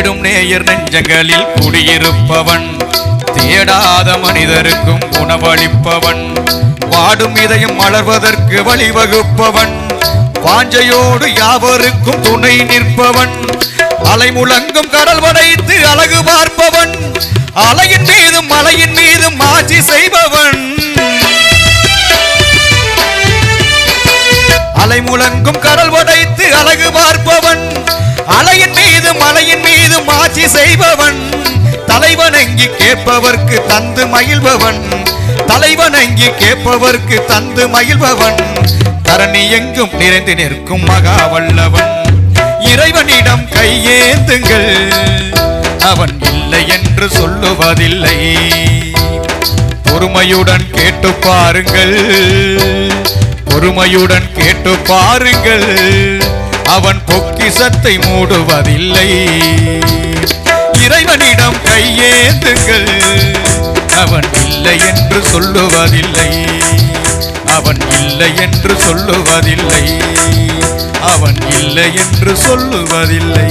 தேடும் நேயர் நெஞ்சங்களில் குடியிருப்பவன், தேடாத மனிதருக்கும் உணவளிப்பவன், வாடும் இதயம் மலர்வதற்கு வழிவகுப்பவன், வாஞ்சையோடு யாவருக்கும் துணை நிற்பவன், அலை முழங்கும் கடல் வளைத்து அழகு பார்ப்பவன், அலையின் மீதும் மலையின் மீதும் ஆட்சி செய்பவன், அலை முழங்கும் கடல் வளைத்து அழகு பார்ப்பவன், அலையின் மீதும் மலையின் மீதும் ஆட்சி செய்பவன், தலைவணங்கி கேட்பவர்க்கு தந்து மகிழ்பவன், தலைவணங்கி கேட்பவர்க்கு தந்து மகிழ்பவன், தரணி எங்கும் நிறைந்து நிற்கும் மகா வல்லவன், இறைவனிடம் கையேந்துங்கள், அவன் இல்லை என்று சொல்லுவதில்லை, பொறுமையுடன் கேட்டு பாருங்கள், பொறுமையுடன் கேட்டு பாருங்கள், அவன் பொக்கிஷத்தை மூடுவதில்லை, இறைவனிடம் கையேந்துங்கள், அவன் இல்லை என்று சொல்லுவதில்லை, அவன் இல்லை என்று சொல்லுவதில்லை, அவன் இல்லை என்று சொல்லுவதில்லை.